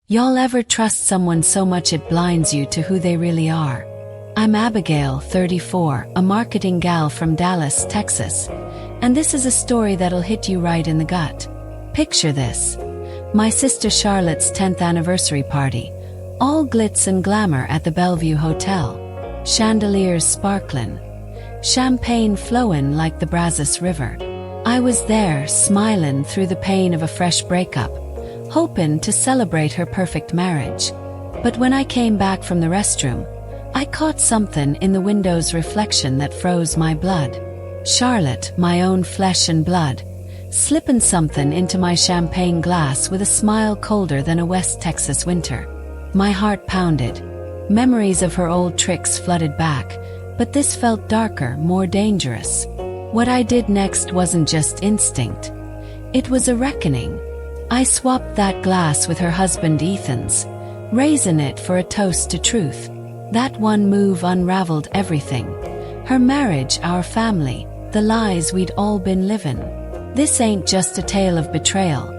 Y'all ever trust someone so much it blinds you to who they really are? I'm Abigail, 34, a marketing gal from Dallas, Texas. And this is a story that'll hit you right in the gut. Picture this. My sister Charlotte's 10th anniversary party. All glitz and glamour at the Bellevue Hotel. Chandeliers sparklin'. Champagne flowin' like the Brazos River. I was there, smilin' through the pain of a fresh breakup, hoping to celebrate her perfect marriage. But when I came back from the restroom, I caught something in the window's reflection that froze my blood. Charlotte, my own flesh and blood, slipping something into my champagne glass with a smile colder than a West Texas winter. My heart pounded. Memories of her old tricks flooded back, but this felt darker, more dangerous. What I did next wasn't just instinct. It was a reckoning. I swapped that glass with her husband Ethan's, raising it for a toast to truth. That one move unraveled everything. Her marriage, our family, the lies we'd all been living. This ain't just a tale of betrayal.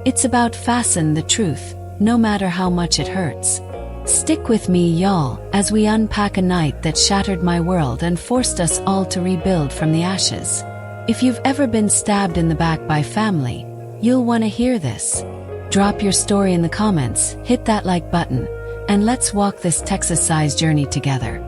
It's about facing the truth, no matter how much it hurts. Stick with me, y'all, as we unpack a night that shattered my world and forced us all to rebuild from the ashes. If you've ever been stabbed in the back by family, you'll want to hear this. Drop your story in the comments, hit that like button, and let's walk this Texas-sized journey together.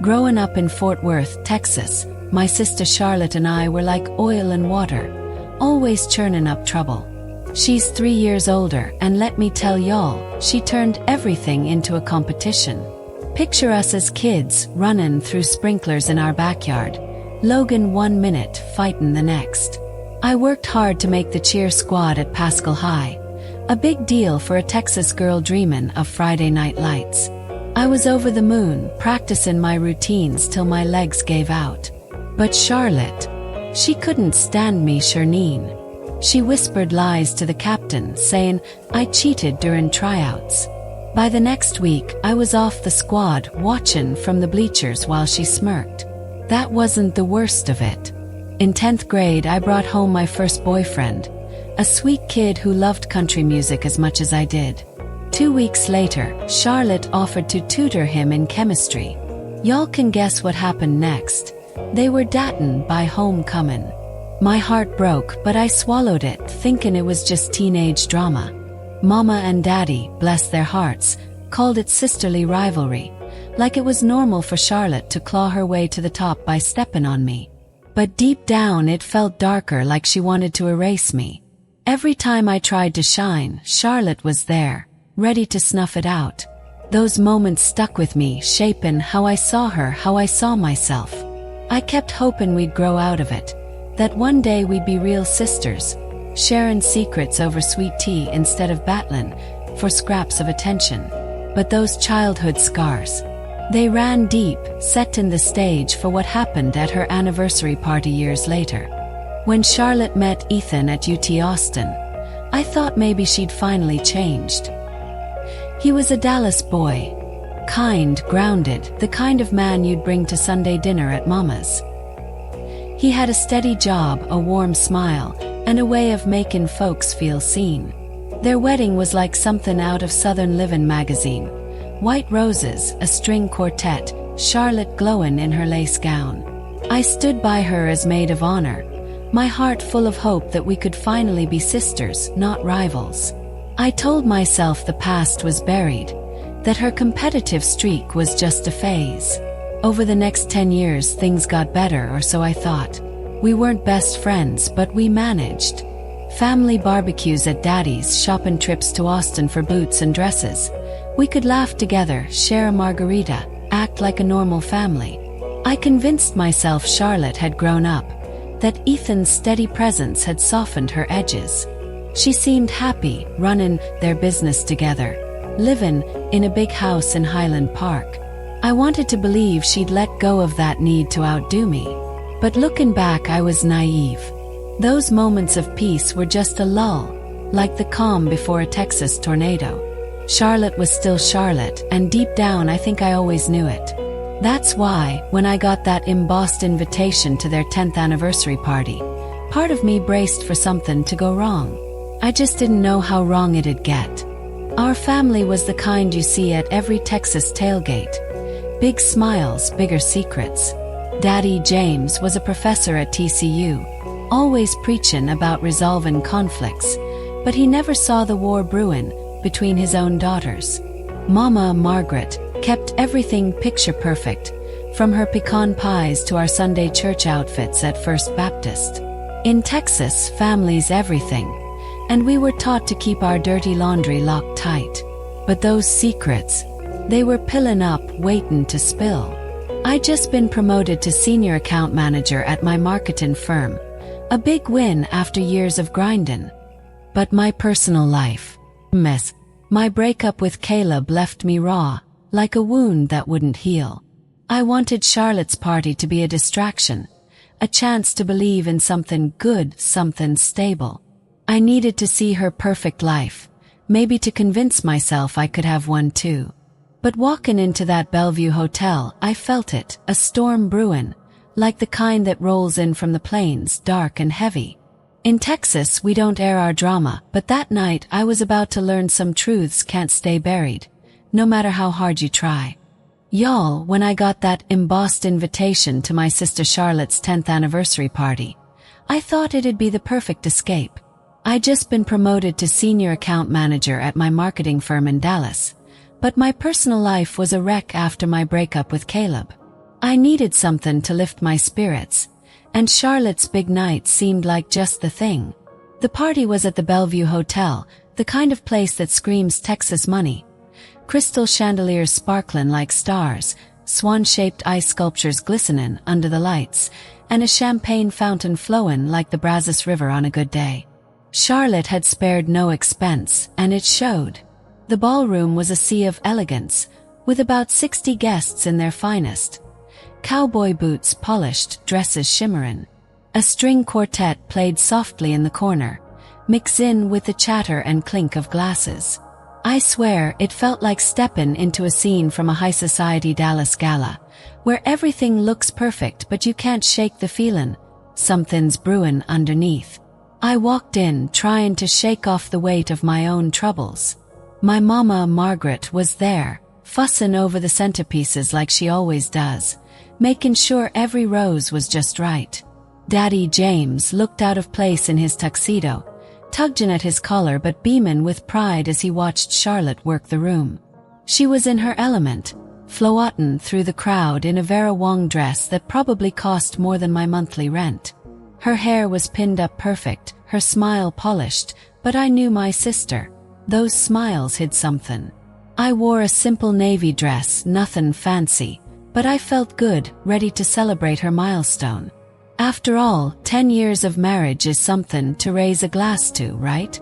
Growing up in Fort Worth, Texas, my sister Charlotte and I were like oil and water, always churning up trouble. She's 3 years older, and let me tell y'all, she turned everything into a competition. Picture us as kids, running through sprinklers in our backyard. Logan 1 minute, fighting the next. I worked hard to make the cheer squad at Pascal High, a big deal for a Texas girl dreaming of Friday night lights. I was over the moon, practicing my routines till my legs gave out. But Charlotte, she couldn't stand me, Shernine. She whispered lies to the captain, saying I cheated during tryouts. By the next week, I was off the squad, watching from the bleachers while she smirked. That wasn't the worst of it. In 10th grade, I brought home my first boyfriend, a sweet kid who loved country music as much as I did. 2 weeks later, Charlotte offered to tutor him in chemistry. Y'all can guess what happened next. They were datin' by homecoming. My heart broke, but I swallowed it, thinking it was just teenage drama. Mama and Daddy, bless their hearts, called it sisterly rivalry, like it was normal for Charlotte to claw her way to the top by stepping on me. But deep down it felt darker, like she wanted to erase me. Every time I tried to shine, Charlotte was there, ready to snuff it out. Those moments stuck with me, shaping how I saw her, how I saw myself. I kept hoping we'd grow out of it, that one day we'd be real sisters, sharing secrets over sweet tea instead of battling for scraps of attention. But those childhood scars, they ran deep, setting the stage for what happened at her anniversary party years later. When Charlotte met Ethan at UT Austin, I thought maybe she'd finally changed. He was a Dallas boy, kind, grounded, the kind of man you'd bring to Sunday dinner at Mama's. He had a steady job, a warm smile, and a way of making folks feel seen. Their wedding was like something out of Southern Living magazine. White roses, a string quartet, Charlotte glowing in her lace gown. I stood by her as maid of honor, my heart full of hope that we could finally be sisters, not rivals. I told myself the past was buried, that her competitive streak was just a phase. Over the next 10 years things got better, or so I thought. We weren't best friends, but we managed. Family barbecues at Daddy's, shopping trips to Austin for boots and dresses. We could laugh together, share a margarita, act like a normal family. I convinced myself Charlotte had grown up, that Ethan's steady presence had softened her edges. She seemed happy, running their business together, living in a big house in Highland Park. I wanted to believe she'd let go of that need to outdo me. But looking back, I was naive. Those moments of peace were just a lull, like the calm before a Texas tornado. Charlotte was still Charlotte, and deep down I think I always knew it. That's why, when I got that embossed invitation to their 10th anniversary party, part of me braced for something to go wrong. I just didn't know how wrong it'd get. Our family was the kind you see at every Texas tailgate. Big smiles, bigger secrets. Daddy James was a professor at TCU, always preachin' about resolving conflicts, but he never saw the war brewin' between his own daughters. Mama Margaret kept everything picture perfect, from her pecan pies to our Sunday church outfits at First Baptist. In Texas, family's everything, and we were taught to keep our dirty laundry locked tight. But those secrets, they were pillin' up, waitin' to spill. I'd just been promoted to senior account manager at my marketing firm, a big win after years of grindin'. But my personal life, mess. My breakup with Caleb left me raw, like a wound that wouldn't heal. I wanted Charlotte's party to be a distraction, a chance to believe in something good, something stable. I needed to see her perfect life, maybe to convince myself I could have one too. But walking into that Bellevue hotel, I felt it, a storm brewin', like the kind that rolls in from the plains, dark and heavy. In Texas, we don't air our drama, but that night I was about to learn some truths can't stay buried, no matter how hard you try. Y'all, when I got that embossed invitation to my sister Charlotte's 10th anniversary party, I thought it'd be the perfect escape. I'd just been promoted to senior account manager at my marketing firm in Dallas, but my personal life was a wreck after my breakup with Caleb. I needed something to lift my spirits, and Charlotte's big night seemed like just the thing. The party was at the Bellevue Hotel, the kind of place that screams Texas money. Crystal chandeliers sparkling like stars, swan-shaped ice sculptures glistening under the lights, and a champagne fountain flowing like the Brazos River on a good day. Charlotte had spared no expense, and it showed. The ballroom was a sea of elegance, with about 60 guests in their finest. Cowboy boots polished, dresses shimmering. A string quartet played softly in the corner, mixed in with the chatter and clink of glasses. I swear it felt like stepping into a scene from a high society Dallas gala, where everything looks perfect but you can't shake the feeling something's brewing underneath. I walked in trying to shake off the weight of my own troubles. My mama Margaret was there, fussing over the centerpieces like she always does, making sure every rose was just right. Daddy James looked out of place in his tuxedo, tugging at his collar but beaming with pride as he watched Charlotte work the room. She was in her element, floating through the crowd in a Vera Wang dress that probably cost more than my monthly rent. Her hair was pinned up perfect, her smile polished, but I knew my sister. Those smiles hid something. I wore a simple navy dress, nothing fancy, but I felt good, ready to celebrate her milestone. After all, 10 years of marriage is something to raise a glass to, right?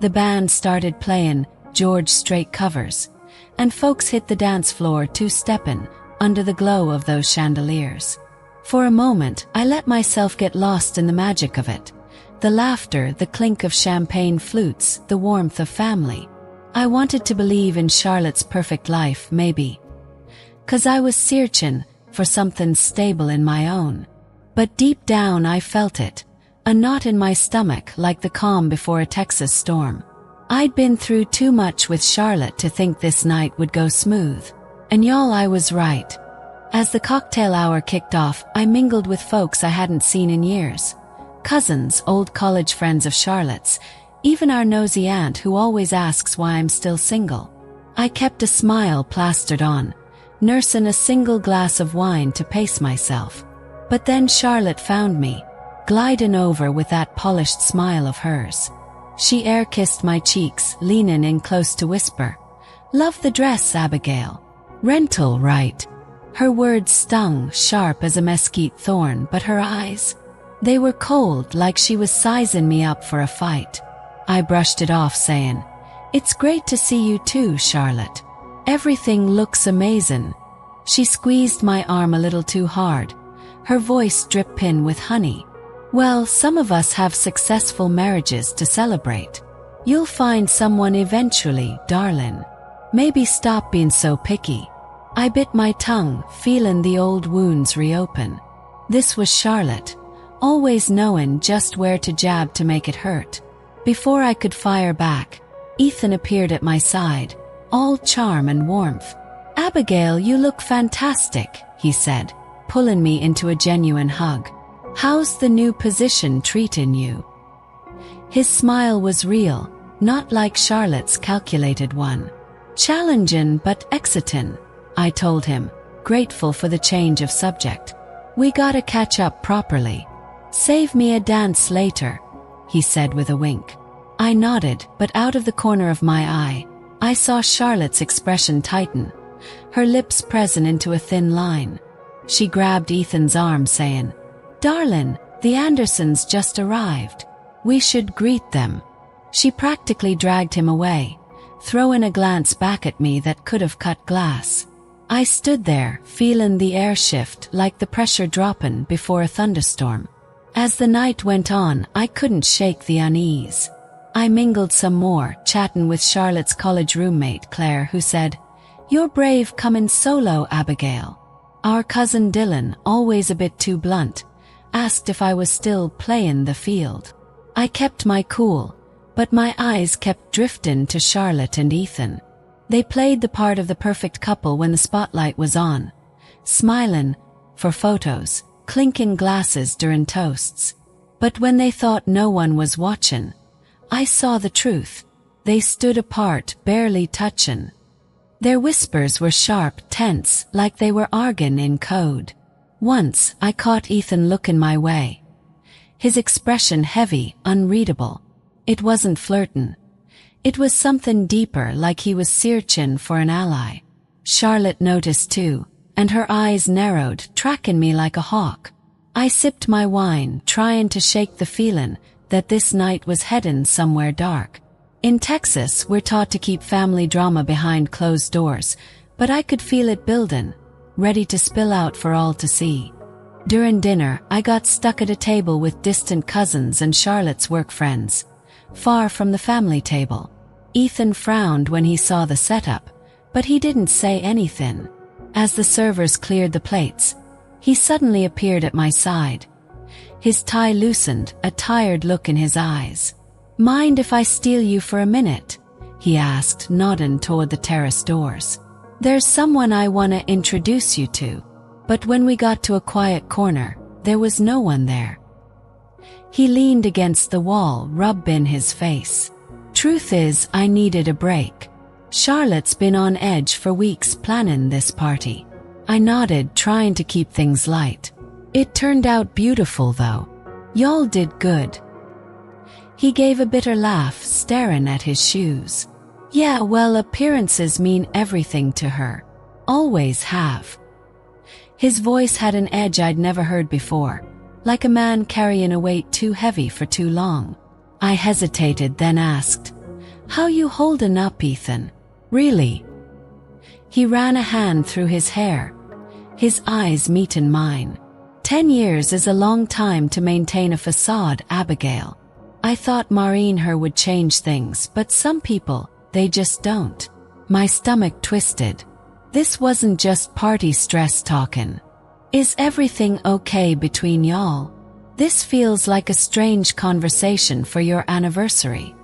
The band started playing George Strait covers, and folks hit the dance floor two-stepping under the glow of those chandeliers. For a moment, I let myself get lost in the magic of it. The laughter, the clink of champagne flutes, the warmth of family. I wanted to believe in Charlotte's perfect life, maybe. 'Cause I was searching for something stable in my own. But deep down I felt it, a knot in my stomach like the calm before a Texas storm. I'd been through too much with Charlotte to think this night would go smooth. And y'all, I was right. As the cocktail hour kicked off, I mingled with folks I hadn't seen in years. Cousins, old college friends of Charlotte's, even our nosy aunt who always asks why I'm still single. I kept a smile plastered on, nursing a single glass of wine to pace myself. But then Charlotte found me, gliding over with that polished smile of hers. She air-kissed my cheeks, leaning in close to whisper, "Love the dress, Abigail. Rental, right?" Her words stung, sharp as a mesquite thorn, but her eyes, they were cold, like she was sizing me up for a fight. I brushed it off, saying, "It's great to see you too, Charlotte. Everything looks amazing." She squeezed my arm a little too hard, her voice dripping with honey. "Well, some of us have successful marriages to celebrate. You'll find someone eventually, darling. Maybe stop being so picky." I bit my tongue, feeling the old wounds reopen. This was Charlotte, always knowing just where to jab to make it hurt. Before I could fire back, Ethan appeared at my side, all charm and warmth. "Abigail, you look fantastic," he said, pulling me into a genuine hug. "How's the new position treating you?" His smile was real, not like Charlotte's calculated one. "Challenging but exciting," I told him, grateful for the change of subject. "We gotta catch up properly. Save me a dance later," he said with a wink. I nodded, but out of the corner of my eye, I saw Charlotte's expression tighten, her lips pressing into a thin line. She grabbed Ethan's arm, saying, "Darling, the Andersons just arrived. We should greet them." She practically dragged him away, throwing a glance back at me that could have cut glass. I stood there, feeling the air shift like the pressure dropping before a thunderstorm. As the night went on, I couldn't shake the unease. I mingled some more, chatting with Charlotte's college roommate, Claire, who said, "You're brave coming solo, Abigail." Our cousin Dylan, always a bit too blunt, asked if I was still playing the field. I kept my cool, but my eyes kept drifting to Charlotte and Ethan. They played the part of the perfect couple when the spotlight was on, smiling for photos, clinking glasses during toasts. But when they thought no one was watching, I saw the truth. They stood apart, barely touching. Their whispers were sharp, tense, like they were arguing in code. Once, I caught Ethan looking my way. His expression heavy, unreadable. It wasn't flirting. It was something deeper, like he was searching for an ally. Charlotte noticed too, and her eyes narrowed, tracking me like a hawk. I sipped my wine, trying to shake the feeling that this night was heading somewhere dark. In Texas, we're taught to keep family drama behind closed doors, but I could feel it building, ready to spill out for all to see. During dinner, I got stuck at a table with distant cousins and Charlotte's work friends, far from the family table. Ethan frowned when he saw the setup, but he didn't say anything. As the servers cleared the plates, he suddenly appeared at my side. His tie loosened, a tired look in his eyes. "Mind if I steal you for a minute?" he asked, nodding toward the terrace doors. "There's someone I want to introduce you to." But when we got to a quiet corner, there was no one there. He leaned against the wall, rubbing his face. "Truth is, I needed a break. Charlotte's been on edge for weeks planning this party." I nodded, trying to keep things light. "It turned out beautiful though. Y'all did good." He gave a bitter laugh, staring at his shoes. "Yeah, well, appearances mean everything to her. Always have." His voice had an edge I'd never heard before, like a man carrying a weight too heavy for too long. I hesitated, then asked, "How you holding up, Ethan? Really?" He ran a hand through his hair, his eyes meeting mine. 10 years is a long time to maintain a facade, Abigail. I thought marrying her would change things, but some people, they just don't. My stomach twisted. This wasn't just party stress talking. "Is everything okay between y'all? This feels like a strange conversation for your anniversary."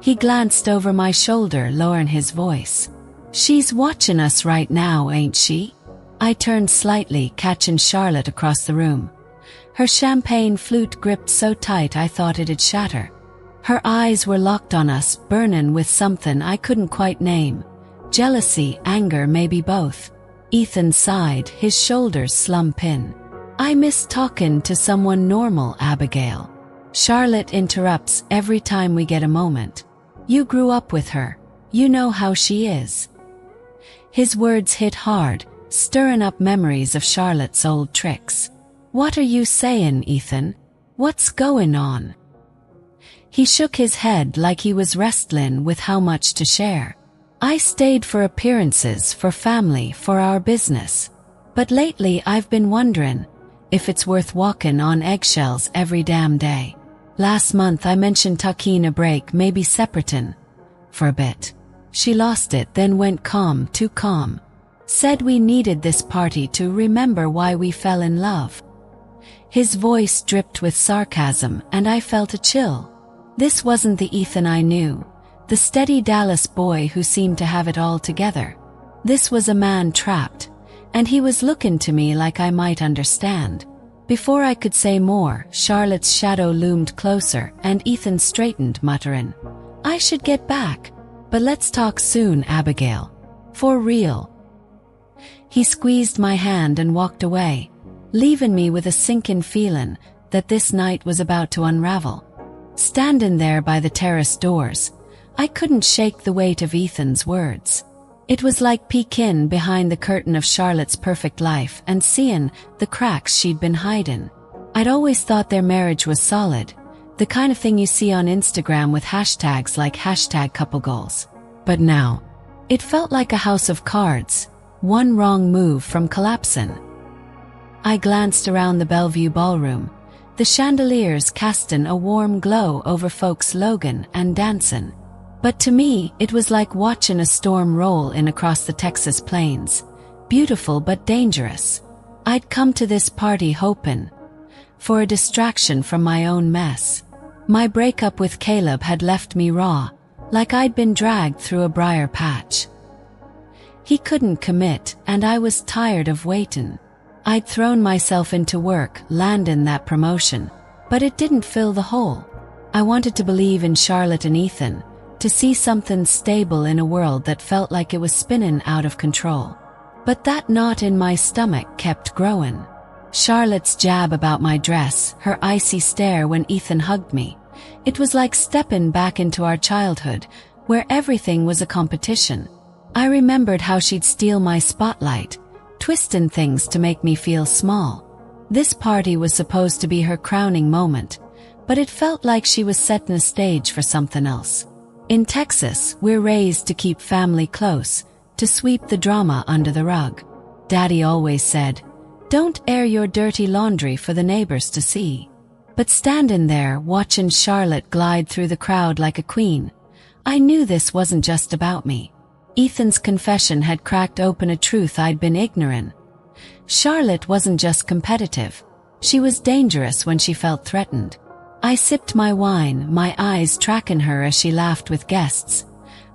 He glanced over my shoulder, lowering his voice. "She's watching us right now, ain't she?" I turned slightly, catching Charlotte across the room. Her champagne flute gripped so tight I thought it'd shatter. Her eyes were locked on us, burning with something I couldn't quite name. Jealousy, anger, maybe both. Ethan sighed, his shoulders slump in. "I miss talking to someone normal, Abigail." Charlotte interrupts every time we get a moment. "You grew up with her. You know how she is." His words hit hard, stirring up memories of Charlotte's old tricks. "What are you saying, Ethan? What's going on?" He shook his head like he was wrestling with how much to share. "I stayed for appearances, for family, for our business. But lately I've been wondering if it's worth walking on eggshells every damn day. Last month I mentioned tucking a break, maybe separating for a bit. She lost it, then went calm, too calm. Said we needed this party to remember why we fell in love." His voice dripped with sarcasm, and I felt a chill. This wasn't the Ethan I knew, the steady Dallas boy who seemed to have it all together. This was a man trapped, and he was looking to me like I might understand. Before I could say more, Charlotte's shadow loomed closer and Ethan straightened, muttering, "I should get back, but let's talk soon, Abigail. For real." He squeezed my hand and walked away, leaving me with a sinking feeling that this night was about to unravel. Standing there by the terrace doors, I couldn't shake the weight of Ethan's words. It was like peeking behind the curtain of Charlotte's perfect life and seeing the cracks she'd been hiding. I'd always thought their marriage was solid, the kind of thing you see on Instagram with hashtags like #couplegoals. But now, it felt like a house of cards, one wrong move from collapsing. I glanced around the Bellevue ballroom, the chandeliers casting a warm glow over folks lounging and dancing. But to me, it was like watching a storm roll in across the Texas plains, beautiful but dangerous. I'd come to this party hoping for a distraction from my own mess. My breakup with Caleb had left me raw, like I'd been dragged through a briar patch. He couldn't commit, and I was tired of waiting. I'd thrown myself into work, landing that promotion, but it didn't fill the hole. I wanted to believe in Charlotte and Ethan, to see something stable in a world that felt like it was spinning out of control. But that knot in my stomach kept growing. Charlotte's jab about my dress, her icy stare when Ethan hugged me. It was like stepping back into our childhood, where everything was a competition. I remembered how she'd steal my spotlight, twisting things to make me feel small. This party was supposed to be her crowning moment, but it felt like she was setting a stage for something else. In Texas, we're raised to keep family close, to sweep the drama under the rug. Daddy always said, "Don't air your dirty laundry for the neighbors to see." But standing there, watching Charlotte glide through the crowd like a queen, I knew this wasn't just about me. Ethan's confession had cracked open a truth I'd been ignorant. Charlotte wasn't just competitive. She was dangerous when she felt threatened. I sipped my wine, my eyes tracking her as she laughed with guests,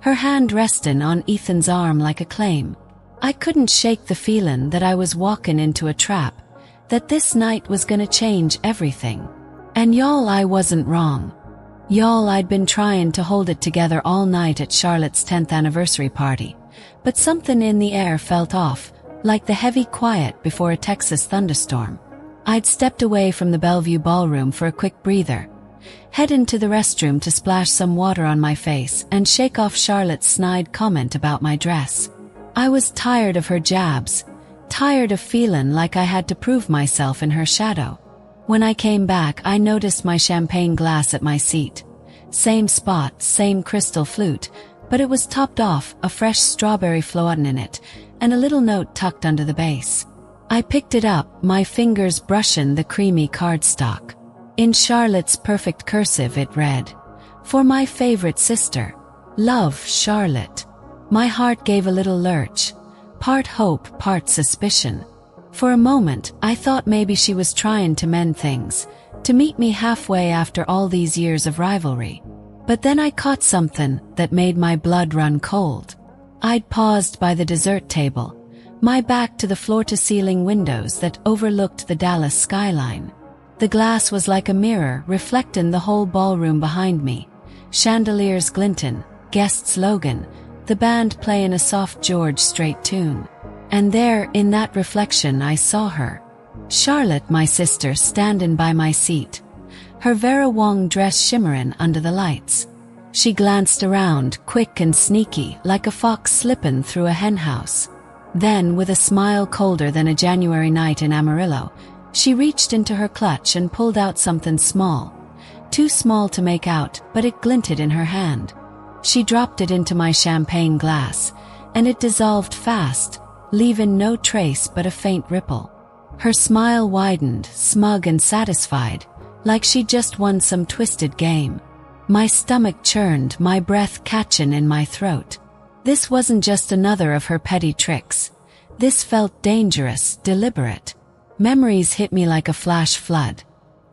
her hand resting on Ethan's arm like a claim. I couldn't shake the feeling that I was walking into a trap, that this night was gonna change everything. And y'all, I wasn't wrong. Y'all, I'd been trying to hold it together all night at Charlotte's 10th anniversary party, but something in the air felt off, like the heavy quiet before a Texas thunderstorm. I'd stepped away from the Bellevue ballroom for a quick breather, heading to the restroom to splash some water on my face and shake off Charlotte's snide comment about my dress. I was tired of her jabs, tired of feeling like I had to prove myself in her shadow. When I came back, I noticed my champagne glass at my seat. Same spot, same crystal flute, but it was topped off, a fresh strawberry floating in it, and a little note tucked under the base. I picked it up, my fingers brushing the creamy cardstock. In Charlotte's perfect cursive it read, "For my favorite sister. Love, Charlotte." My heart gave a little lurch, part hope, part suspicion. For a moment, I thought maybe she was trying to mend things, to meet me halfway after all these years of rivalry. But then I caught something that made my blood run cold. I'd paused by the dessert table, my back to the floor-to-ceiling windows that overlooked the Dallas skyline. The glass was like a mirror, reflecting the whole ballroom behind me. Chandeliers glinting, guests lounging, the band playing a soft George Strait tune. And there, in that reflection, I saw her. Charlotte, my sister, standing by my seat, her Vera Wang dress shimmering under the lights. She glanced around, quick and sneaky, like a fox slipping through a henhouse. Then, with a smile colder than a January night in Amarillo, she reached into her clutch and pulled out something small. Too small to make out, but it glinted in her hand. She dropped it into my champagne glass, and it dissolved fast, leaving no trace but a faint ripple. Her smile widened, smug and satisfied, like she'd just won some twisted game. My stomach churned, my breath catching in my throat. This wasn't just another of her petty tricks. This felt dangerous, deliberate. Memories hit me like a flash flood.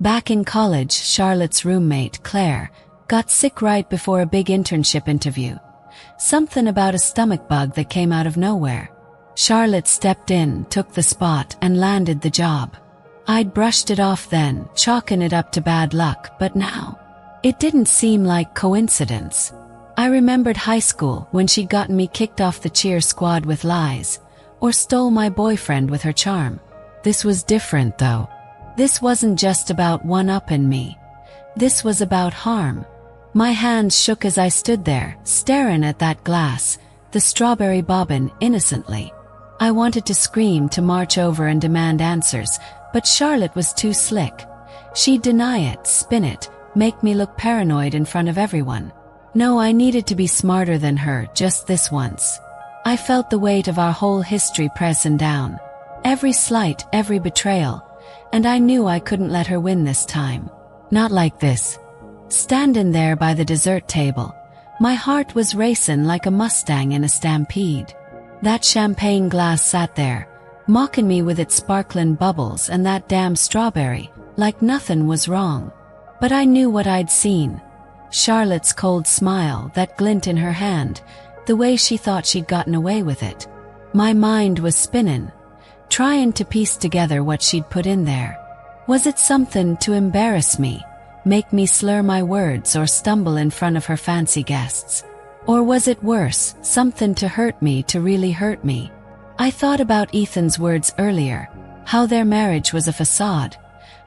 Back in college, Charlotte's roommate, Claire, Got sick right before a big internship interview. Something about a stomach bug that came out of nowhere. Charlotte stepped in, took the spot, and landed the job. I'd brushed it off then, chalking it up to bad luck, but now, it didn't seem like coincidence. I remembered high school when she'd gotten me kicked off the cheer squad with lies, or stole my boyfriend with her charm. This was different though. This wasn't just about one-upping me. This was about harm. My hands shook as I stood there, staring at that glass, the strawberry bobbin, innocently. I wanted to scream, to march over and demand answers, but Charlotte was too slick. She'd deny it, spin it, make me look paranoid in front of everyone. No, I needed to be smarter than her, just this once. I felt the weight of our whole history pressing down. Every slight, every betrayal. And I knew I couldn't let her win this time. Not like this. Standing there by the dessert table, my heart was racing like a Mustang in a stampede. That champagne glass sat there, mocking me with its sparkling bubbles, and that damn strawberry, like nothing was wrong. But I knew what I'd seen. Charlotte's cold smile, that glint in her hand, the way she thought she'd gotten away with it. My mind was spinning, trying to piece together what she'd put in there. Was it something to embarrass me, make me slur my words or stumble in front of her fancy guests? Or was it worse, something to hurt me, to really hurt me? I thought about Ethan's words earlier, how their marriage was a facade,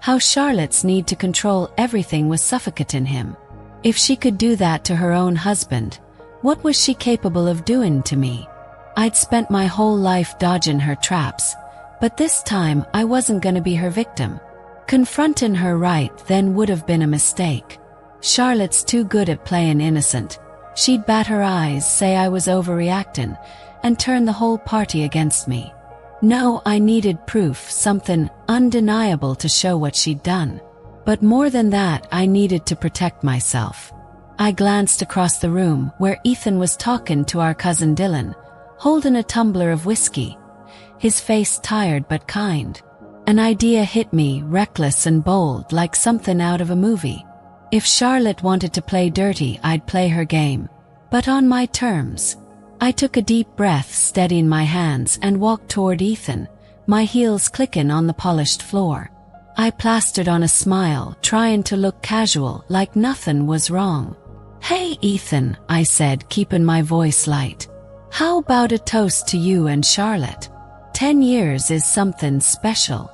how Charlotte's need to control everything was suffocating him. If she could do that to her own husband, what was she capable of doing to me? I'd spent my whole life dodging her traps, but this time I wasn't gonna be her victim. Confronting her right then would have been a mistake. Charlotte's too good at playing innocent. She'd bat her eyes, say I was overreacting, and turn the whole party against me. No, I needed proof, something undeniable to show what she'd done. But more than that, I needed to protect myself. I glanced across the room where Ethan was talking to our cousin Dylan, holding a tumbler of whiskey, his face tired but kind. An idea hit me, reckless and bold, like something out of a movie. If Charlotte wanted to play dirty, I'd play her game, but on my terms. I took a deep breath, steadying my hands, and walked toward Ethan, my heels clicking on the polished floor. I plastered on a smile, trying to look casual, like nothing was wrong. "Hey, Ethan," I said, keeping my voice light. "How about a toast to you and Charlotte? 10 years is something special."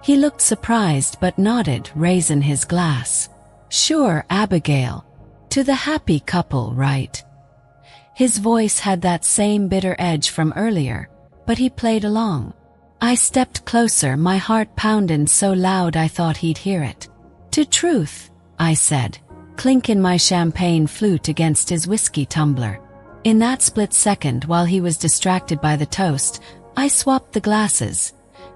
He looked surprised but nodded, raising his glass. "Sure, Abigail. To the happy couple, right?" His voice had that same bitter edge from earlier, but he played along. I stepped closer, my heart pounding so loud I thought he'd hear it. "To truth," I said, clinking my champagne flute against his whiskey tumbler. In that split second, while he was distracted by the toast, I swapped the glasses.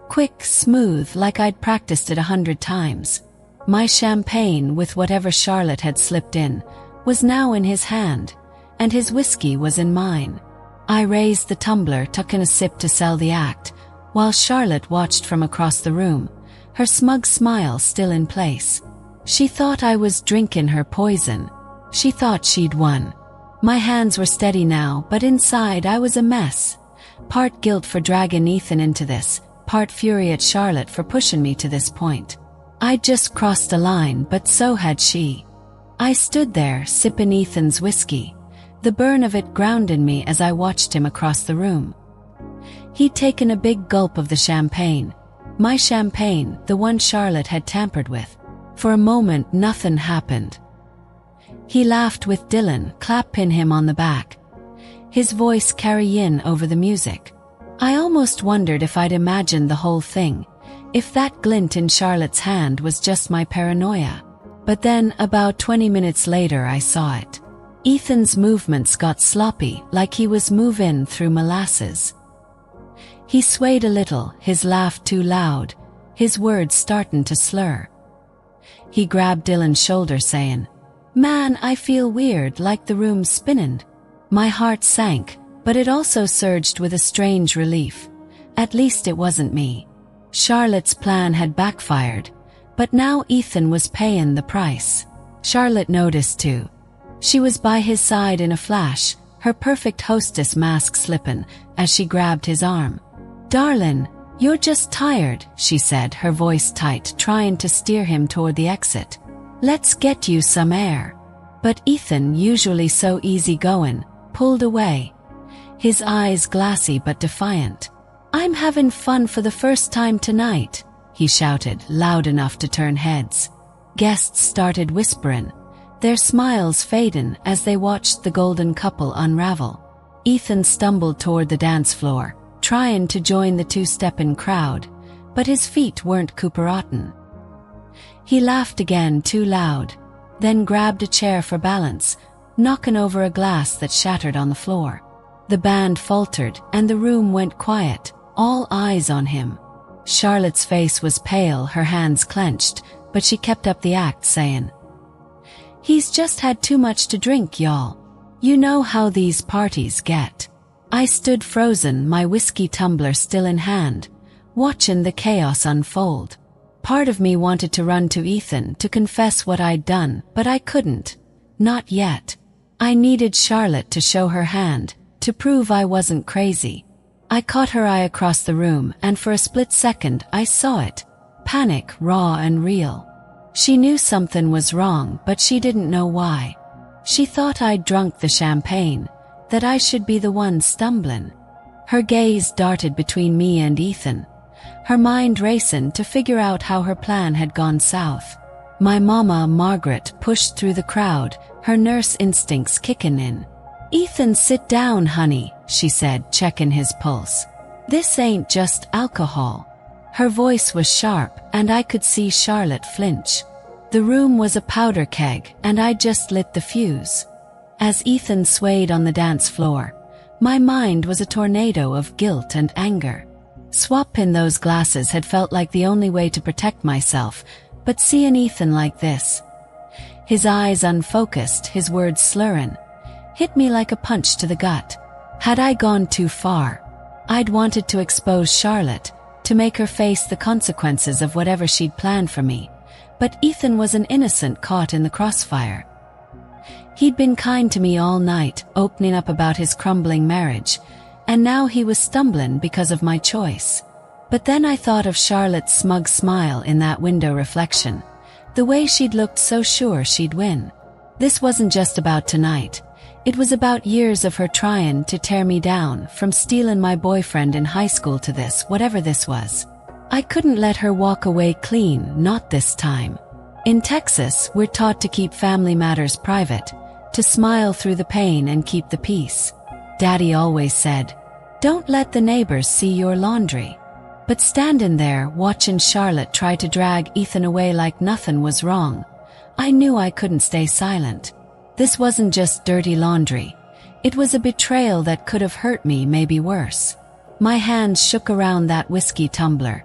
Quick, smooth, like I'd practiced it 100 times. My champagne, with whatever Charlotte had slipped in, was now in his hand, and his whiskey was in mine. I raised the tumbler, tucking a sip to sell the act, while Charlotte watched from across the room, her smug smile still in place. She thought I was drinking her poison. She thought she'd won. My hands were steady now, but inside I was a mess. Part guilt for dragging Ethan into this, part fury at Charlotte for pushing me to this point. I'd just crossed a line, but so had she. I stood there, sipping Ethan's whiskey, the burn of it grounding me as I watched him across the room. He'd taken a big gulp of the champagne. My champagne, the one Charlotte had tampered with. For a moment, nothing happened. He laughed with Dylan, clapping him on the back, his voice carrying over the music. I almost wondered if I'd imagined the whole thing, if that glint in Charlotte's hand was just my paranoia. But then, about 20 minutes later, I saw it. Ethan's movements got sloppy, like he was moving through molasses. He swayed a little, his laugh too loud, his words starting to slur. He grabbed Dylan's shoulder, saying, "Man, I feel weird, like the room's spinning." My heart sank, but it also surged with a strange relief. At least it wasn't me. Charlotte's plan had backfired, but now Ethan was paying the price. Charlotte noticed too. She was by his side in a flash, her perfect hostess mask slippin' as she grabbed his arm. "Darlin', you're just tired," she said, her voice tight, trying to steer him toward the exit. "Let's get you some air." But Ethan, usually so easygoing, pulled away, his eyes glassy but defiant. "I'm having fun for the first time tonight," he shouted, loud enough to turn heads. Guests started whispering, their smiles fading as they watched the golden couple unravel. Ethan stumbled toward the dance floor, trying to join the two-stepping crowd, but his feet weren't cooperating. He laughed again, too loud, then grabbed a chair for balance, knocking over a glass that shattered on the floor. The band faltered and the room went quiet, all eyes on him. Charlotte's face was pale, her hands clenched, but she kept up the act, saying, "He's just had too much to drink, y'all. You know how these parties get." I stood frozen, my whiskey tumbler still in hand, watching the chaos unfold. Part of me wanted to run to Ethan to confess what I'd done, but I couldn't. Not yet. I needed Charlotte to show her hand, to prove I wasn't crazy. I caught her eye across the room, and for a split second I saw it. Panic, raw and real. She knew something was wrong, but she didn't know why. She thought I'd drunk the champagne, that I should be the one stumbling. Her gaze darted between me and Ethan, her mind racing to figure out how her plan had gone south. My mama, Margaret, pushed through the crowd, her nurse instincts kicking in. "Ethan, sit down, honey," she said, checking his pulse. "This ain't just alcohol." Her voice was sharp, and I could see Charlotte flinch. The room was a powder keg, and I just lit the fuse. As Ethan swayed on the dance floor, my mind was a tornado of guilt and anger. Swapping those glasses had felt like the only way to protect myself, but seeing Ethan like this, his eyes unfocused, his words slurring, hit me like a punch to the gut. Had I gone too far? I'd wanted to expose Charlotte, to make her face the consequences of whatever she'd planned for me, but Ethan was an innocent caught in the crossfire. He'd been kind to me all night, opening up about his crumbling marriage, and now he was stumbling because of my choice. But then I thought of Charlotte's smug smile in that window reflection, the way she'd looked so sure she'd win. This wasn't just about tonight. It was about years of her trying to tear me down, from stealing my boyfriend in high school to this, whatever this was. I couldn't let her walk away clean, not this time. In Texas, we're taught to keep family matters private, to smile through the pain and keep the peace. Daddy always said, "Don't let the neighbors see your laundry." But standing there, watching Charlotte try to drag Ethan away like nothing was wrong, I knew I couldn't stay silent. This wasn't just dirty laundry. It was a betrayal that could have hurt me, maybe worse. My hands shook around that whiskey tumbler,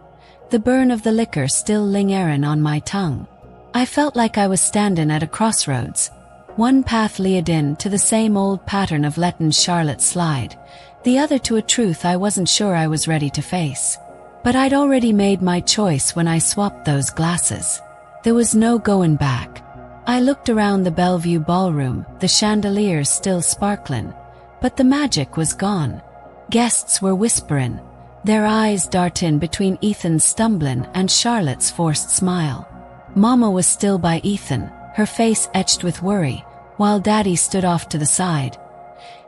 the burn of the liquor still lingering on my tongue. I felt like I was standing at a crossroads. One path led in to the same old pattern of letting Charlotte slide, the other to a truth I wasn't sure I was ready to face. But I'd already made my choice when I swapped those glasses. There was no going back. I looked around the Bellevue ballroom, the chandeliers still sparkling, but the magic was gone. Guests were whispering, their eyes darting between Ethan's stumbling and Charlotte's forced smile. Mama was still by Ethan, her face etched with worry, while Daddy stood off to the side,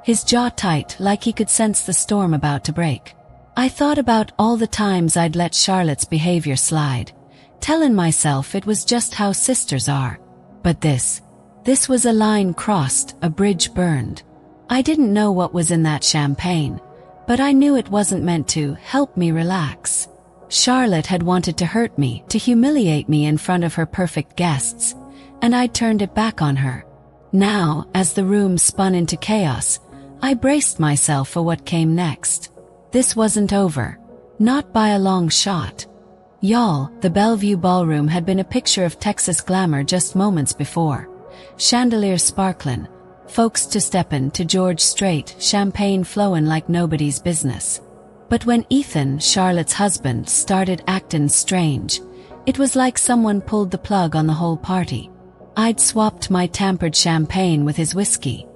his jaw tight like he could sense the storm about to break. I thought about all the times I'd let Charlotte's behavior slide, telling myself it was just how sisters are. But this was a line crossed, a bridge burned. I didn't know what was in that champagne, but I knew it wasn't meant to help me relax. Charlotte had wanted to hurt me, to humiliate me in front of her perfect guests, and I turned it back on her. Now, as the room spun into chaos, I braced myself for what came next. This wasn't over. Not by a long shot. Y'all, the Bellevue ballroom had been a picture of Texas glamour just moments before. Chandeliers sparkling, folks two-stepping to George Strait, champagne flowing like nobody's business. But when Ethan, Charlotte's husband, started acting strange, it was like someone pulled the plug on the whole party. I'd swapped my tampered champagne with his whiskey,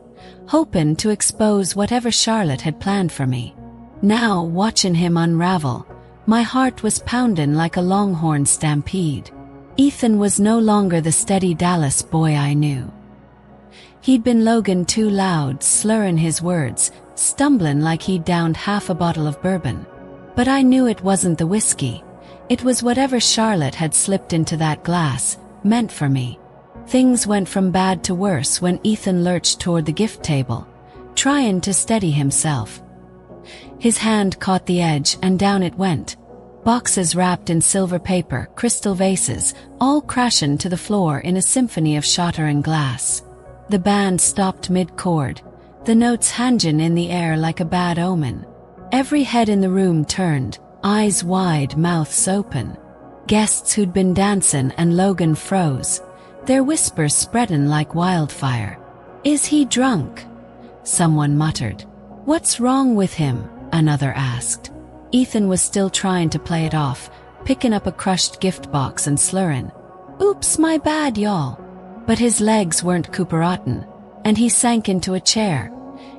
hoping to expose whatever Charlotte had planned for me. Now, watching him unravel, my heart was pounding like a longhorn stampede. Ethan was no longer the steady Dallas boy I knew. He'd been Logan too loud, slurring his words, stumbling like he'd downed half a bottle of bourbon. But I knew it wasn't the whiskey. It was whatever Charlotte had slipped into that glass, meant for me. Things went from bad to worse when Ethan lurched toward the gift table, trying to steady himself. His hand caught the edge and down it went. Boxes wrapped in silver paper, crystal vases, all crashing to the floor in a symphony of shattering glass. The band stopped mid-chord, the notes hanging in the air like a bad omen. Every head in the room turned, eyes wide, mouths open. Guests who'd been dancing and Logan froze, their whispers spreading like wildfire. "Is he drunk?" someone muttered. "What's wrong with him?" another asked. Ethan was still trying to play it off, picking up a crushed gift box and slurring, "Oops, my bad, y'all." But his legs weren't cooperating, and he sank into a chair,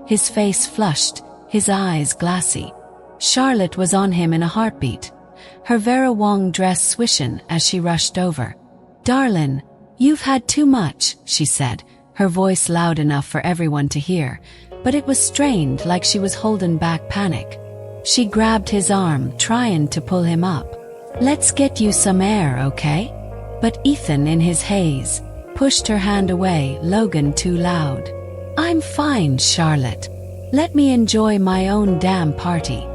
his face flushed, his eyes glassy. Charlotte was on him in a heartbeat, her Vera Wang dress swishing as she rushed over. "Darlin', you've had too much," she said, her voice loud enough for everyone to hear, but it was strained like she was holding back panic. She grabbed his arm, trying to pull him up. "Let's get you some air, okay?" But Ethan, in his haze, pushed her hand away. "Logan, too loud." "I'm fine, Charlotte. Let me enjoy my own damn party."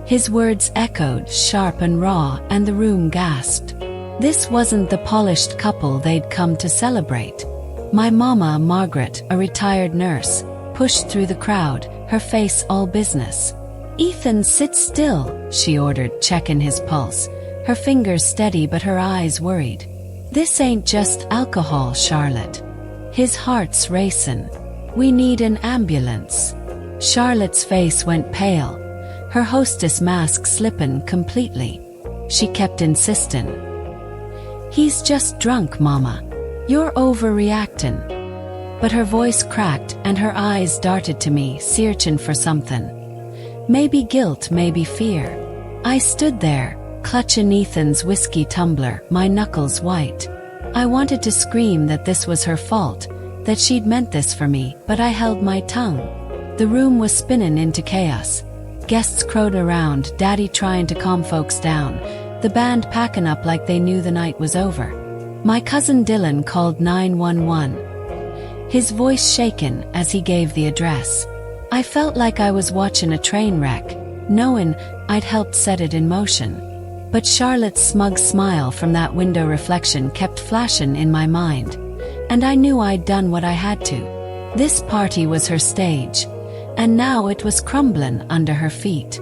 His words echoed, sharp and raw, and the room gasped. This wasn't the polished couple they'd come to celebrate. My mama, Margaret, a retired nurse, pushed through the crowd, her face all business. "Ethan, sit still," she ordered, checking his pulse, her fingers steady but her eyes worried. "This ain't just alcohol, Charlotte." His heart's racing. "We need an ambulance." Charlotte's face went pale, her hostess mask slipping completely. She kept insisting, "He's just drunk, Mama. You're overreacting." But her voice cracked and her eyes darted to me, searching for something. Maybe guilt, maybe fear. I stood there, clutching Ethan's whiskey tumbler, my knuckles white. I wanted to scream that this was her fault, that she'd meant this for me, but I held my tongue. The room was spinning into chaos. Guests crowed around, Daddy trying to calm folks down, the band packing up like they knew the night was over. My cousin Dylan called 911. His voice shaken as he gave the address. I felt like I was watching a train wreck, knowing I'd helped set it in motion. But Charlotte's smug smile from that window reflection kept flashing in my mind, and I knew I'd done what I had to. This party was her stage, and now it was crumbling under her feet.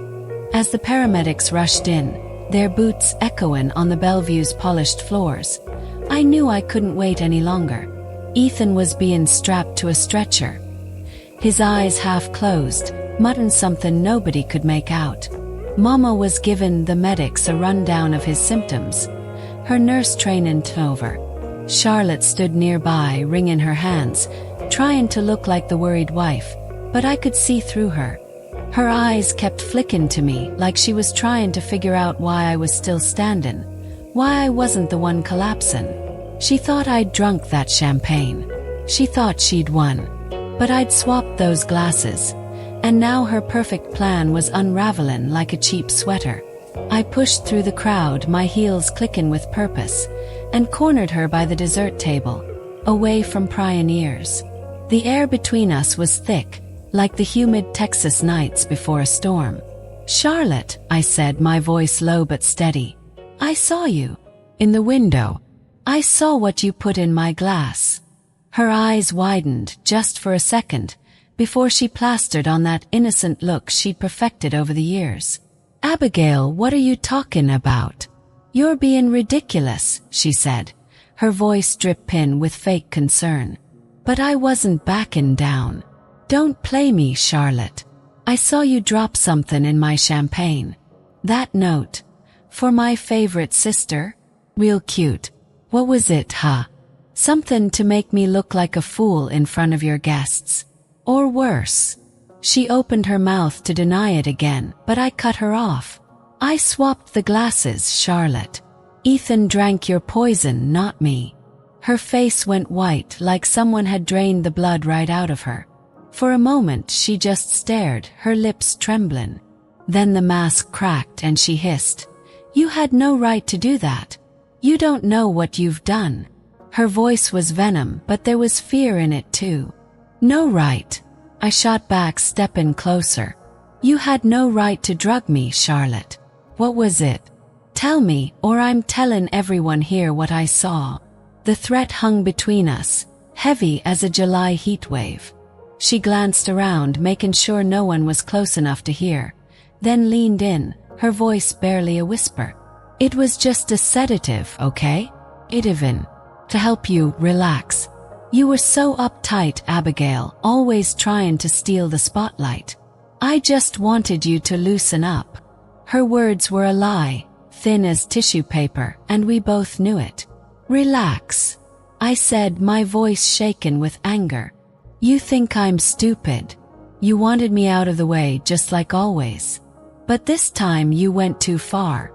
As the paramedics rushed in, their boots echoing on the Bellevue's polished floors, I knew I couldn't wait any longer. Ethan was being strapped to a stretcher, his eyes half closed, muttering something nobody could make out. Mama was giving the medics a rundown of his symptoms, her nurse training over. Charlotte stood nearby, wringing her hands, trying to look like the worried wife, but I could see through her. Her eyes kept flicking to me like she was trying to figure out why I was still standing, why I wasn't the one collapsing. She thought I'd drunk that champagne. She thought she'd won. But I'd swapped those glasses, and now her perfect plan was unraveling like a cheap sweater. I pushed through the crowd, my heels clicking with purpose, and cornered her by the dessert table, away from prying ears. The air between us was thick, like the humid Texas nights before a storm. "Charlotte," I said, my voice low but steady. "I saw you. In the window. I saw what you put in my glass." Her eyes widened just for a second, before she plastered on that innocent look she'd perfected over the years. "Abigail, what are you talking about? You're being ridiculous," she said, her voice drip-in with fake concern. But I wasn't backing down. "Don't play me, Charlotte. I saw you drop something in my champagne. That note. For my favorite sister? Real cute. What was it, huh? Something to make me look like a fool in front of your guests. Or worse. She opened her mouth to deny it again, but I cut her off. I swapped the glasses, Charlotte. Ethan drank your poison, not me. Her face went white, like someone had drained the blood right out of her. For a moment she just stared, her lips trembling. Then the mask cracked and she hissed, "You had no right to do that. You don't know what you've done." Her voice was venom, but there was fear in it too. "No right," I shot back, stepping closer. "You had no right to drug me, Charlotte. What was it? Tell me, or I'm telling everyone here what I saw." The threat hung between us, heavy as a July heatwave. She glanced around, making sure no one was close enough to hear, then leaned in, her voice barely a whisper. "It was just a sedative, okay? Itavin. To help you relax. You were so uptight, Abigail, always trying to steal the spotlight. I just wanted you to loosen up." Her words were a lie, thin as tissue paper, and we both knew it. "Relax," I said, my voice shaken with anger. "You think I'm stupid. You wanted me out of the way just like always. But this time you went too far."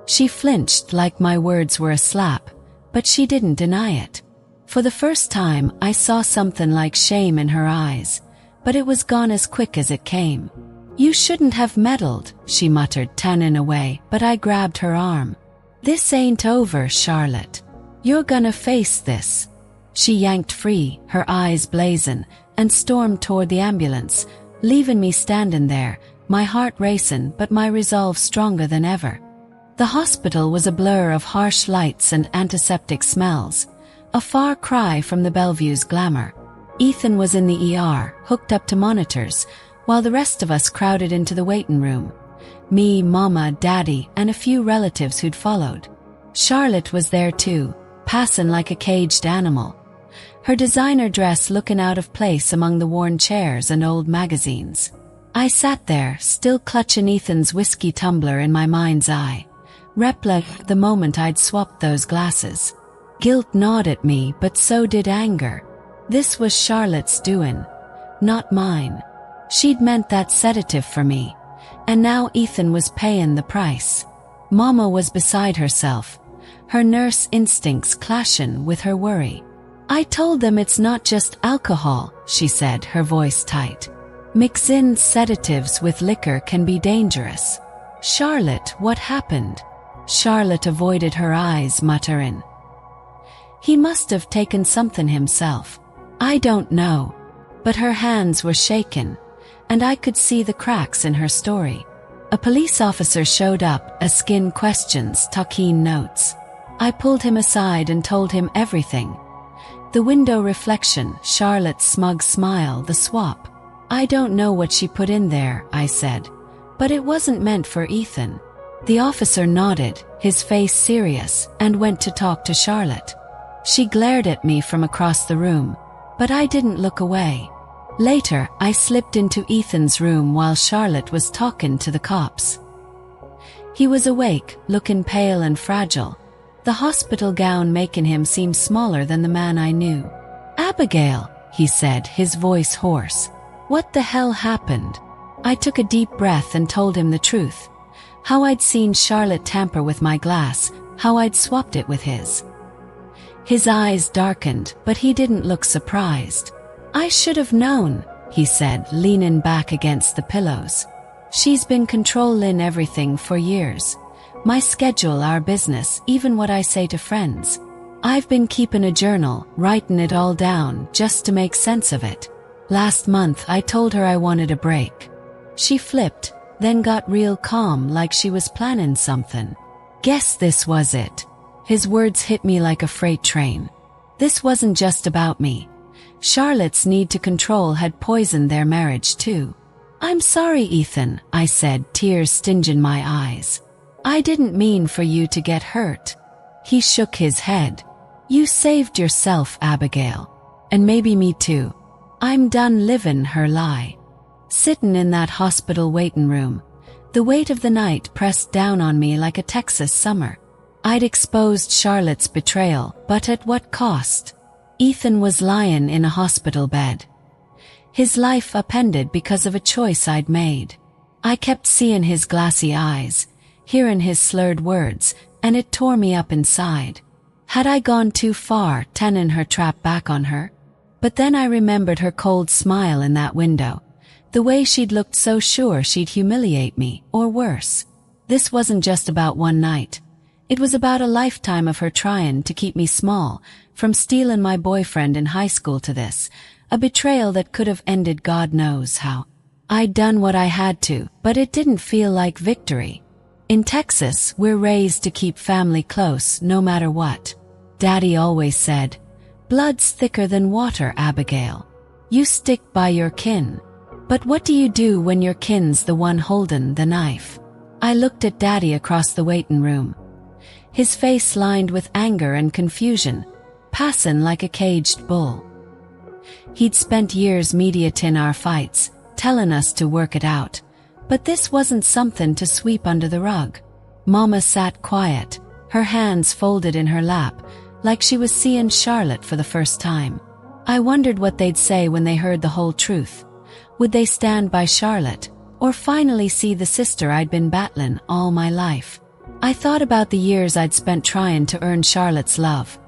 She flinched like my words were a slap, but she didn't deny it. For the first time I saw something like shame in her eyes, but it was gone as quick as it came. "You shouldn't have meddled," she muttered, turning away, but I grabbed her arm. "This ain't over, Charlotte. You're gonna face this." She yanked free, her eyes blazing, and stormed toward the ambulance, leaving me standing there, my heart racing but my resolve stronger than ever. The hospital was a blur of harsh lights and antiseptic smells, a far cry from the Bellevue's glamour. Ethan was in the ER, hooked up to monitors, while the rest of us crowded into the waiting room. Me, Mama, Daddy, and a few relatives who'd followed. Charlotte was there too, passing like a caged animal, her designer dress looking out of place among the worn chairs and old magazines. I sat there, still clutching Ethan's whiskey tumbler in my mind's eye, replicating the moment I'd swapped those glasses. Guilt gnawed at me, but so did anger. This was Charlotte's doing, not mine. She'd meant that sedative for me, and now Ethan was paying the price. Mama was beside herself, her nurse instincts clashing with her worry. "I told them it's not just alcohol," she said, her voice tight. "Mixing sedatives with liquor can be dangerous." "Charlotte, what happened?" Charlotte avoided her eyes, muttering, "He must have taken something himself. I don't know." But her hands were shaking, and I could see the cracks in her story. A police officer showed up, asking questions, taking notes. I pulled him aside and told him everything. The window reflection, Charlotte's smug smile, the swap. "I don't know what she put in there," I said, "but it wasn't meant for Ethan." The officer nodded, his face serious, and went to talk to Charlotte. She glared at me from across the room, but I didn't look away. Later, I slipped into Ethan's room while Charlotte was talking to the cops. He was awake, looking pale and fragile, the hospital gown making him seem smaller than the man I knew. "Abigail," he said, his voice hoarse. "What the hell happened?" I took a deep breath and told him the truth. How I'd seen Charlotte tamper with my glass, how I'd swapped it with his. His eyes darkened, but he didn't look surprised. "I should have known," he said, leaning back against the pillows. "She's been controlling everything for years. My schedule, our business, even what I say to friends. I've been keeping a journal, writing it all down, just to make sense of it. Last month I told her I wanted a break. She flipped, then got real calm like she was planning something. Guess this was it." His words hit me like a freight train. This wasn't just about me. Charlotte's need to control had poisoned their marriage too. "I'm sorry, Ethan," I said, tears stinging my eyes. "I didn't mean for you to get hurt." He shook his head. "You saved yourself, Abigail. And maybe me too. I'm done living her lie." Sitting in that hospital waiting room, the weight of the night pressed down on me like a Texas summer. I'd exposed Charlotte's betrayal, but at what cost? Ethan was lying in a hospital bed. His life upended because of a choice I'd made. I kept seeing his glassy eyes, hearing his slurred words, and it tore me up inside. Had I gone too far, turning her trap back on her? But then I remembered her cold smile in that window, the way she'd looked so sure she'd humiliate me, or worse. This wasn't just about one night. It was about a lifetime of her trying to keep me small, from stealing my boyfriend in high school to this, a betrayal that could have ended God knows how. I'd done what I had to, but it didn't feel like victory. In Texas, we're raised to keep family close no matter what. Daddy always said, "Blood's thicker than water, Abigail. You stick by your kin." But what do you do when your kin's the one holding the knife? I looked at Daddy across the waiting room. His face lined with anger and confusion, passing like a caged bull. He'd spent years mediating our fights, telling us to work it out. But this wasn't something to sweep under the rug. Mama sat quiet, her hands folded in her lap, like she was seeing Charlotte for the first time. I wondered what they'd say when they heard the whole truth. Would they stand by Charlotte, or finally see the sister I'd been battling all my life? I thought about the years I'd spent trying to earn Charlotte's love,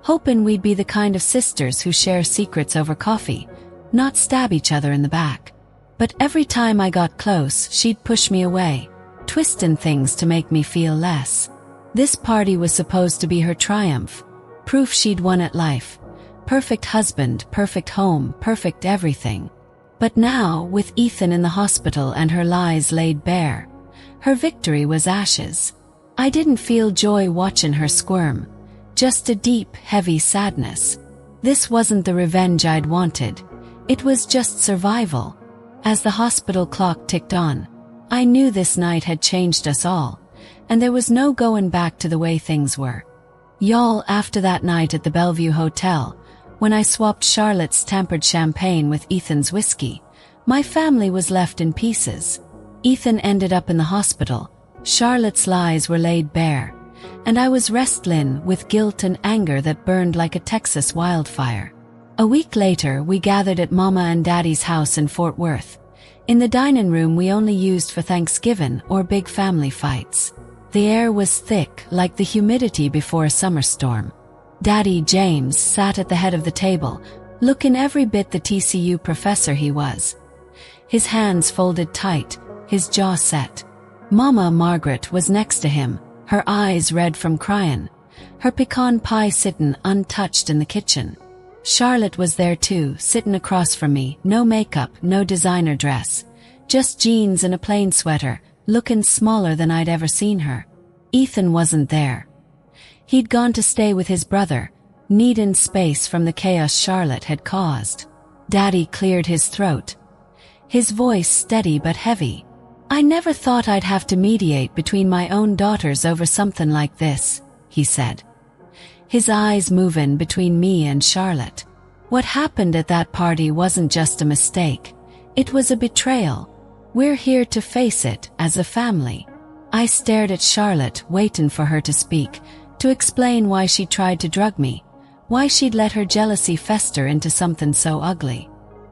hoping we'd be the kind of sisters who share secrets over coffee, not stab each other in the back. But every time I got close, she'd push me away, twisting things to make me feel less. This party was supposed to be her triumph, proof she'd won at life. Perfect husband, perfect home, perfect everything. But now, with Ethan in the hospital and her lies laid bare, her victory was ashes. I didn't feel joy watching her squirm, just a deep, heavy sadness. This wasn't the revenge I'd wanted. It was just survival. As the hospital clock ticked on, I knew this night had changed us all, and there was no going back to the way things were. Y'all, after that night at the Bellevue Hotel, when I swapped Charlotte's tempered champagne with Ethan's whiskey, my family was left in pieces. Ethan ended up in the hospital, Charlotte's lies were laid bare, and I was wrestling with guilt and anger that burned like a Texas wildfire. A week later, we gathered at Mama and Daddy's house in Fort Worth. In the dining room we only used for Thanksgiving or big family fights. The air was thick, like the humidity before a summer storm. Daddy, James, sat at the head of the table, looking every bit the TCU professor he was. His hands folded tight, his jaw set. Mama, Margaret, was next to him, her eyes red from crying, her pecan pie sitting untouched in the kitchen. Charlotte was there too, sitting across from me, no makeup, no designer dress, just jeans and a plain sweater, looking smaller than I'd ever seen her. Ethan wasn't there. He'd gone to stay with his brother, needing space from the chaos Charlotte had caused. Daddy cleared his throat, his voice steady but heavy. "I never thought I'd have to mediate between my own daughters over something like this," he said, his eyes moving between me and Charlotte. What happened at that party wasn't just a mistake. It was a betrayal. We're here to face it as a family. I stared at Charlotte, waiting for her to speak, to explain why she tried to drug me, why she'd let her jealousy fester into something so ugly.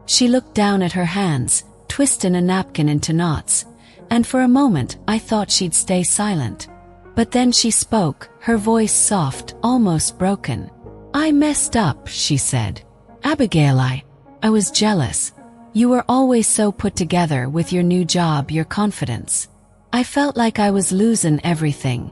She looked down at her hands, twisting a napkin into knots, and for a moment I thought she'd stay silent. But then she spoke, her voice soft, almost broken. "I messed up," she said. "Abigail, I was jealous. You were always so put together with your new job, your confidence. I felt like I was losing everything.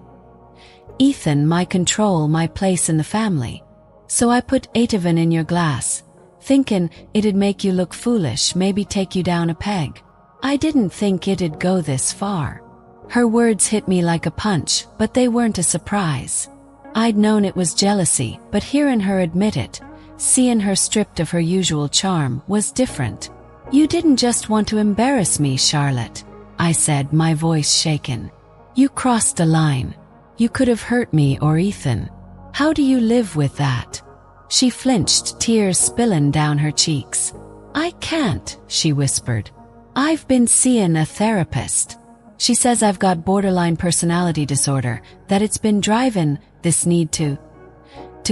Ethan, my control, my place in the family. So I put Ativan in your glass, thinking it'd make you look foolish, maybe take you down a peg. I didn't think it'd go this far." Her words hit me like a punch, but they weren't a surprise. I'd known it was jealousy, but hearing her admit it, seeing her stripped of her usual charm, was different. "You didn't just want to embarrass me, Charlotte," I said, my voice shaken. "You crossed a line. You could have hurt me or Ethan. How do you live with that?" She flinched, tears spilling down her cheeks. "I can't," she whispered. "I've been seeing a therapist. She says I've got borderline personality disorder, that it's been driving this need to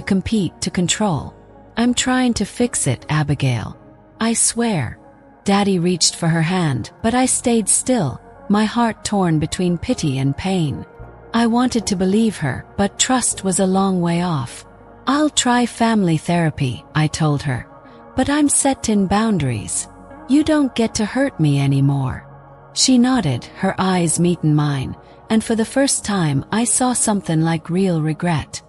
compete, to control." I'm trying to fix it, Abigail. I swear. Daddy reached for her hand, but I stayed still, my heart torn between pity and pain. I wanted to believe her, but trust was a long way off. I'll try family therapy, I told her. But I'm set in boundaries. You don't get to hurt me anymore. She nodded, her eyes meeting mine, and for the first time I saw something like real regret.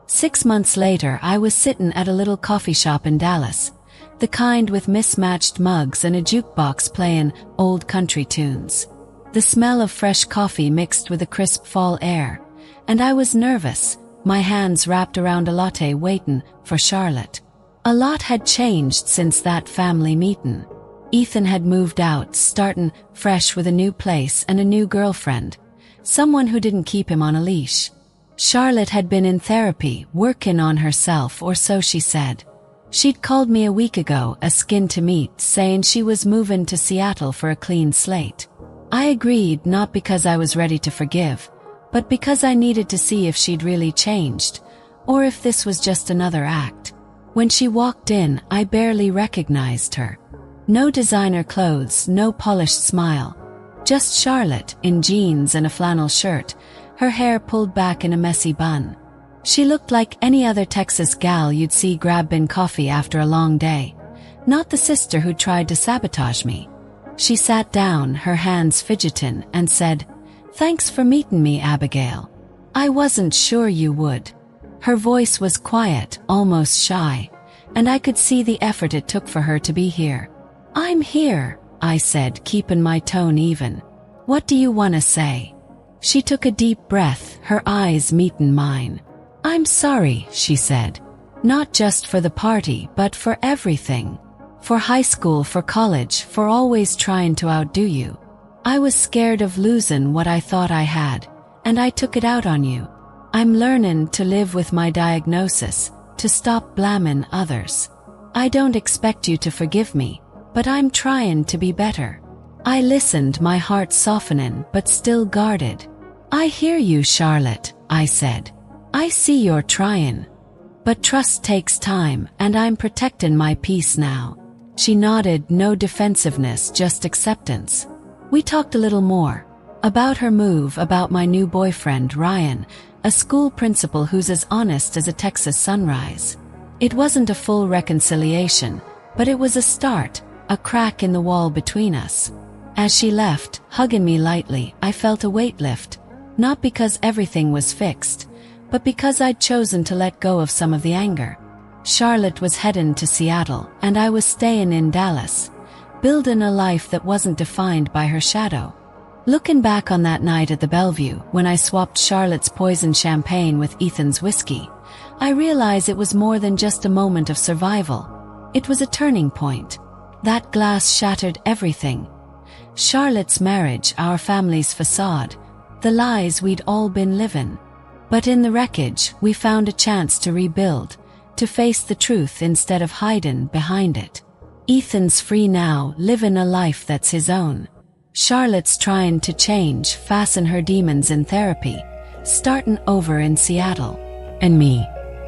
6 months later, I was sitting at a little coffee shop in Dallas, the kind with mismatched mugs and a jukebox playing old country tunes. The smell of fresh coffee mixed with the crisp fall air, and I was nervous, my hands wrapped around a latte waiting for Charlotte. A lot had changed since that family meeting. Ethan had moved out, starting fresh with a new place and a new girlfriend, someone who didn't keep him on a leash. Charlotte had been in therapy, working on herself, or so she said. She'd called me a week ago, a skin to meet, saying she was moving to Seattle for a clean slate. I agreed, not because I was ready to forgive, but because I needed to see if she'd really changed, or if this was just another act. When she walked in, I barely recognized her. No designer clothes, no polished smile. Just Charlotte, in jeans and a flannel shirt, her hair pulled back in a messy bun. She looked like any other Texas gal you'd see grabbing coffee after a long day. Not the sister who tried to sabotage me. She sat down, her hands fidgeting, and said, "Thanks for meeting me, Abigail. I wasn't sure you would." Her voice was quiet, almost shy, and I could see the effort it took for her to be here. "I'm here," I said, keeping my tone even. "What do you want to say?" She took a deep breath, her eyes meeting mine. "I'm sorry," she said. "Not just for the party, but for everything. For high school, for college, for always trying to outdo you. I was scared of losing what I thought I had, and I took it out on you. I'm learning to live with my diagnosis, to stop blaming others. I don't expect you to forgive me, but I'm trying to be better." I listened, my heart softening, but still guarded. "I hear you, Charlotte," I said. "I see you're trying. But trust takes time, and I'm protecting my peace now." She nodded, no defensiveness, just acceptance. We talked a little more. About her move, about my new boyfriend, Ryan, a school principal who's as honest as a Texas sunrise. It wasn't a full reconciliation, but it was a start, a crack in the wall between us. As she left, hugging me lightly, I felt a weight lift, not because everything was fixed, but because I'd chosen to let go of some of the anger. Charlotte was heading to Seattle, and I was staying in Dallas, building a life that wasn't defined by her shadow. Looking back on that night at the Bellevue, when I swapped Charlotte's poison champagne with Ethan's whiskey, I realize it was more than just a moment of survival. It was a turning point. That glass shattered everything. Charlotte's marriage, our family's facade, the lies we'd all been living. But in the wreckage, we found a chance to rebuild, to face the truth instead of hiding behind it. Ethan's free now, living a life that's his own. Charlotte's trying to change, fasten her demons in therapy, starting over in Seattle. And me,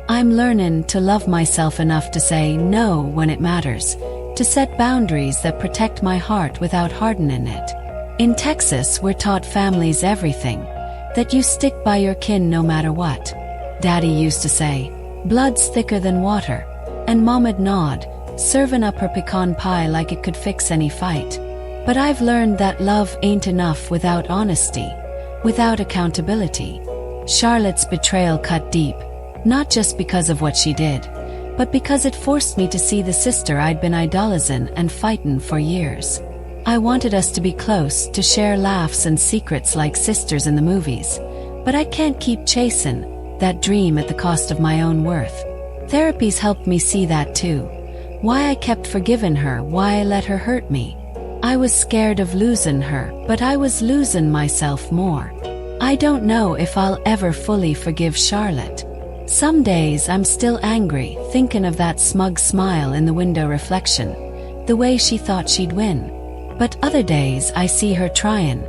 I'm learning to love myself enough to say no when it matters, to set boundaries that protect my heart without hardening it. In Texas, we're taught family's everything, that you stick by your kin no matter what. Daddy used to say, "Blood's thicker than water," and Mom'd nod, serving up her pecan pie like it could fix any fight. But I've learned that love ain't enough without honesty, without accountability. Charlotte's betrayal cut deep, not just because of what she did, but because it forced me to see the sister I'd been idolizing and fighting for years. I wanted us to be close, to share laughs and secrets like sisters in the movies, but I can't keep chasing that dream at the cost of my own worth. Therapy's helped me see that too. Why I kept forgiving her, why I let her hurt me. I was scared of losing her, but I was losing myself more. I don't know if I'll ever fully forgive Charlotte. Some days I'm still angry, thinking of that smug smile in the window reflection, the way she thought she'd win. But other days I see her trying,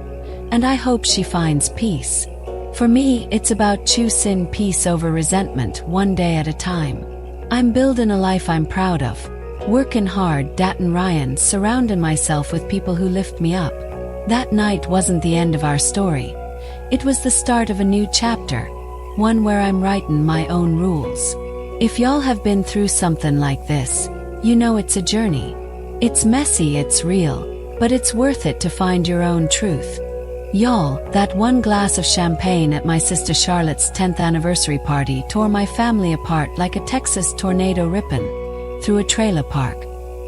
and I hope she finds peace. For me, it's about choosing peace over resentment, one day at a time. I'm building a life I'm proud of. Working hard, dating Ryan, surrounding myself with people who lift me up. That night wasn't the end of our story. It was the start of a new chapter, one where I'm writing my own rules. If y'all have been through something like this, you know it's a journey. It's messy, it's real, but it's worth it to find your own truth. Y'all, that one glass of champagne at my sister Charlotte's 10th anniversary party tore my family apart like a Texas tornado ripping through a trailer park.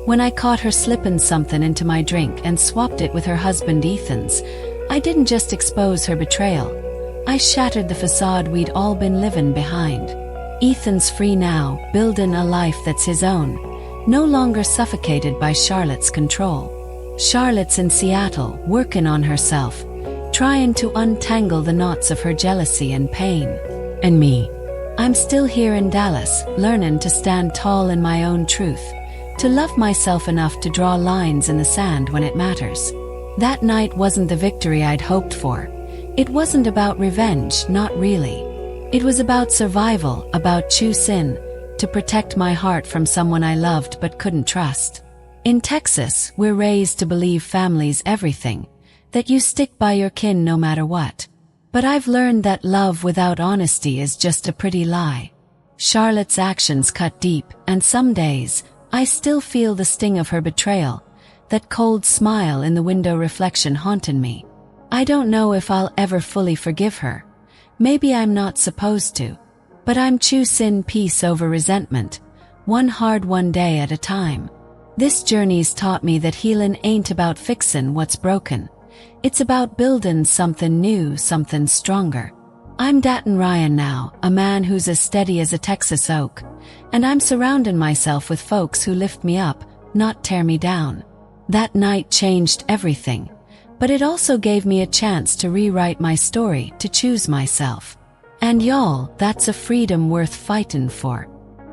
When I caught her slipping something into my drink and swapped it with her husband Ethan's, I didn't just expose her betrayal. I shattered the facade we'd all been living behind. Ethan's free now, building a life that's his own, no longer suffocated by Charlotte's control. Charlotte's in Seattle, working on herself, trying to untangle the knots of her jealousy and pain. And me, I'm still here in Dallas, learning to stand tall in my own truth, to love myself enough to draw lines in the sand when it matters. That night wasn't the victory I'd hoped for. It wasn't about revenge, not really. It was about survival, about choosing to protect my heart from someone I loved but couldn't trust. In Texas, we're raised to believe family's everything, that you stick by your kin no matter what. But I've learned that love without honesty is just a pretty lie. Charlotte's actions cut deep, and some days, I still feel the sting of her betrayal, that cold smile in the window reflection haunting me. I don't know if I'll ever fully forgive her. Maybe I'm not supposed to. But I'm choosing peace over resentment, one hard one day at a time. This journey's taught me that healing ain't about fixing what's broken. It's about building something new, something stronger. I'm dating Ryan now, a man who's as steady as a Texas oak, and I'm surrounding myself with folks who lift me up, not tear me down. That night changed everything, but it also gave me a chance to rewrite my story, to choose myself. And y'all, that's a freedom worth fighting for.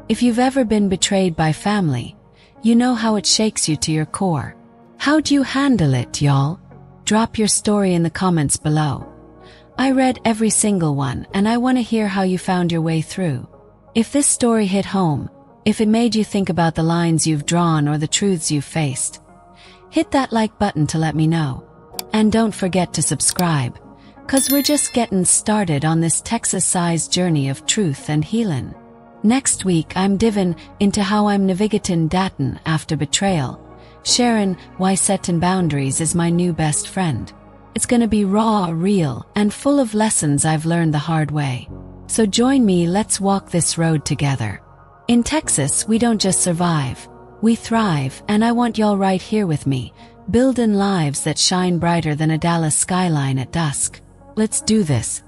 If you've ever been betrayed by family, you know how it shakes you to your core. How'd you handle it, y'all? Drop your story in the comments below. I read every single one, and I want to hear how you found your way through. If this story hit home, if it made you think about the lines you've drawn or the truths you've faced, hit that like button to let me know. And don't forget to subscribe, 'cause we're just getting started on this Texas-sized journey of truth and healing. Next week, I'm diving into how I'm navigating dating after betrayal, sharing why setting boundaries is my new best friend. It's gonna be raw, real, and full of lessons I've learned the hard way. So join me, let's walk this road together. In Texas, we don't just survive, we thrive, and I want y'all right here with me, building lives that shine brighter than a Dallas skyline at dusk. Let's do this.